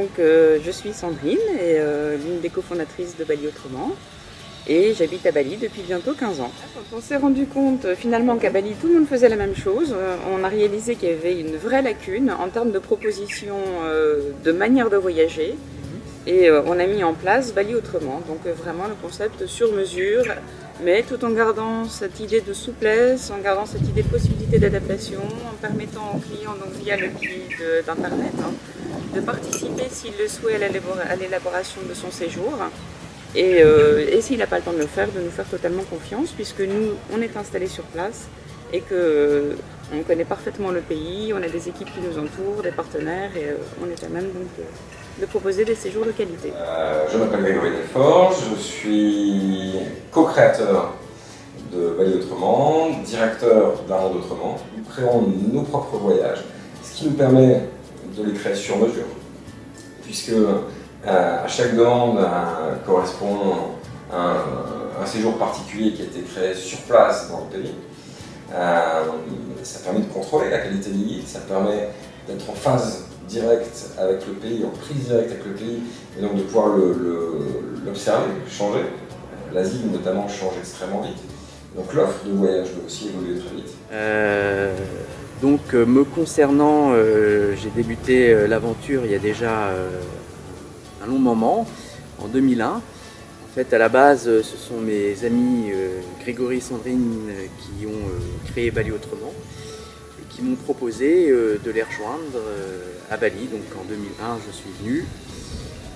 Donc je suis Sandrine, et l'une des cofondatrices de Bali Autrement, et j'habite à Bali depuis bientôt 15 ans. Quand on s'est rendu compte finalement qu'à Bali tout le monde faisait la même chose, on a réalisé qu'il y avait une vraie lacune en termes de propositions de manière de voyager, et on a mis en place Bali Autrement, donc vraiment le concept sur mesure, mais tout en gardant cette idée de souplesse, en gardant cette idée de possibilité d'adaptation, en permettant aux clients, donc via le guide d'internet, de participer s'il le souhaite à l'élaboration de son séjour. Et s'il n'a pas le temps de le faire, de nous faire totalement confiance, puisque nous, on est installés sur place et qu'on connaît parfaitement le pays, on a des équipes qui nous entourent, des partenaires, et on est à même donc de proposer des séjours de qualité. Je m'appelle Grégory Desforges, je suis co-créateur de Bali Autrement, directeur d'Un Monde Autrement. Nous créons nos propres voyages, ce qui nous permet de les créer sur mesure, puisque à chaque demande correspond un séjour particulier qui a été créé sur place dans le pays. Ça permet de contrôler la qualité des guides, ça permet d'être en phase directe avec le pays, en prise directe avec le pays, et donc de pouvoir l'observer, changer. L'Asie notamment change extrêmement vite, donc l'offre de voyage doit aussi évoluer très vite. Me concernant, j'ai débuté l'aventure il y a déjà un long moment, en 2001. En fait, à la base, ce sont mes amis Grégory et Sandrine qui ont créé Bali Autrement et qui m'ont proposé de les rejoindre à Bali. Donc en 2001, je suis venu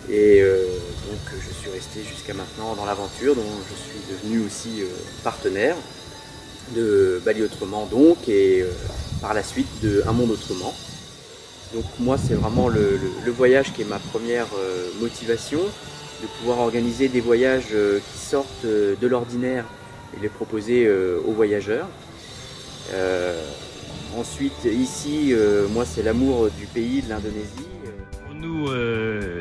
et donc je suis resté jusqu'à maintenant dans l'aventure, dont je suis devenu aussi partenaire de Bali Autrement donc, et par la suite de Un Monde Autrement. Donc moi, c'est vraiment le voyage qui est ma première motivation, de pouvoir organiser des voyages qui sortent de l'ordinaire et les proposer aux voyageurs. Ensuite, ici, moi, c'est l'amour du pays, de l'Indonésie. Pour nous,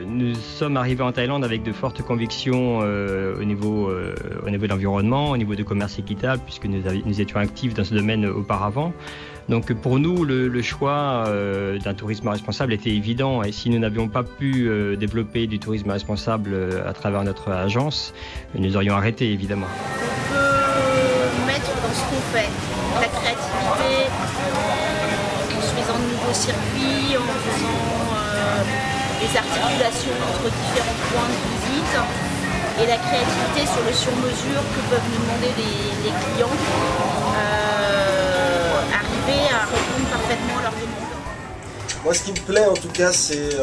nous sommes arrivés en Thaïlande avec de fortes convictions au niveau de l'environnement, au niveau du commerce équitable, puisque nous étions actifs dans ce domaine auparavant. Donc pour nous, le choix d'un tourisme responsable était évident, et si nous n'avions pas pu développer du tourisme responsable à travers notre agence, nous aurions arrêté évidemment. On peut mettre dans ce qu'on fait la créativité, en construisant de nouveaux circuits, en faisant des articulations entre différents points de visite, et la créativité sur le sur-mesure que peuvent nous demander les clients. À répondre parfaitement à leurs demandes. Moi, ce qui me plaît en tout cas, c'est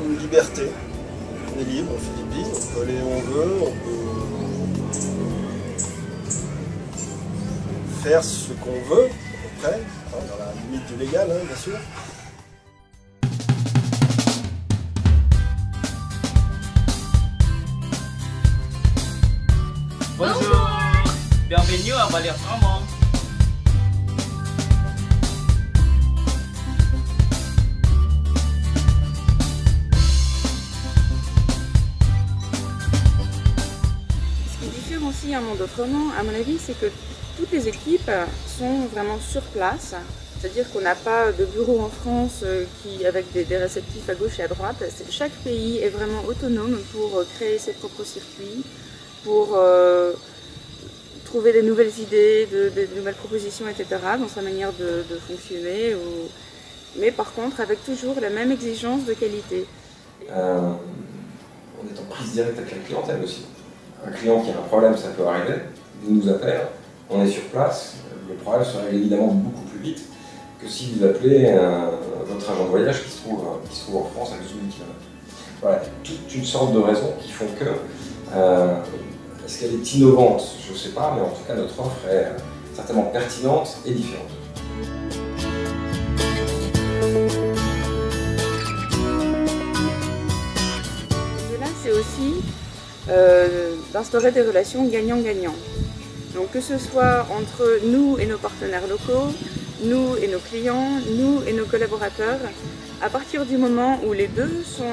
une liberté. On est libre, on fait des billes, on peut aller où on veut, on peut faire ce qu'on veut, à peu près, dans la limite du légal, bien sûr. Bonjour, bienvenue à Bali Autrement. Aussi Un Monde Autrement, à mon avis, c'est que toutes les équipes sont vraiment sur place, c'est-à-dire qu'on n'a pas de bureau en France avec des réceptifs à gauche et à droite. Chaque pays est vraiment autonome pour créer ses propres circuits, pour trouver des nouvelles idées, des nouvelles propositions, etc. dans sa manière de fonctionner, mais par contre avec toujours la même exigence de qualité. On est en prise directe avec la clientèle aussi. Un client qui a un problème, ça peut arriver, il nous appelle, on est sur place, le problème se règle évidemment beaucoup plus vite que si vous appelez votre agent de voyage qui se trouve en France à 12 000 km. Voilà, toute une sorte de raisons qui font que, est-ce qu'elle est innovante? Je ne sais pas, mais en tout cas notre offre est certainement pertinente et différente. Là, c'est aussi d'instaurer des relations gagnant-gagnant. Donc que ce soit entre nous et nos partenaires locaux, nous et nos clients, nous et nos collaborateurs, à partir du moment où les deux sont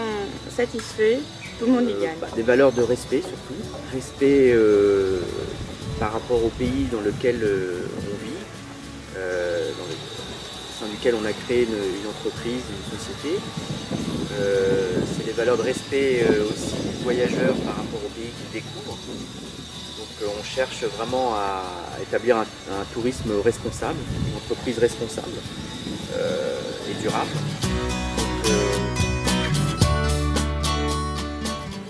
satisfaits, tout le monde y gagne. Des valeurs de respect surtout, respect par rapport au pays dans lequel on vit, au sein lequel on a créé une entreprise, une société. C'est les valeurs de respect aussi des voyageurs par rapport au pays qu'ils découvrent. Donc on cherche vraiment à établir un tourisme responsable, une entreprise responsable et durable.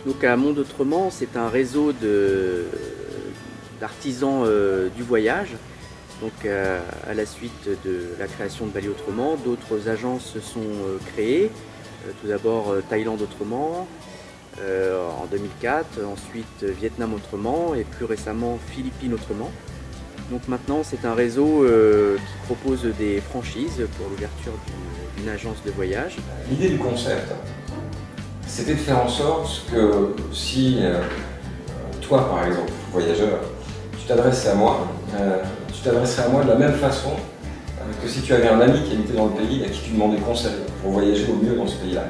Donc à Monde Autrement, c'est un réseau d'artisans du voyage. Donc à la suite de la création de Bali Autrement, d'autres agences se sont créées. Tout d'abord Thaïlande Autrement en 2004, ensuite Vietnam Autrement et plus récemment Philippines Autrement. Donc maintenant c'est un réseau qui propose des franchises pour l'ouverture d'une agence de voyage. L'idée du concept, c'était de faire en sorte que si toi par exemple, voyageur, tu t'adressais à moi, tu t'adresserais à moi de la même façon que si tu avais un ami qui habitait dans le pays et à qui tu demandais conseil pour voyager au mieux dans ce pays-là.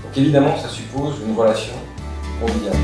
Donc évidemment, ça suppose une relation conviviale.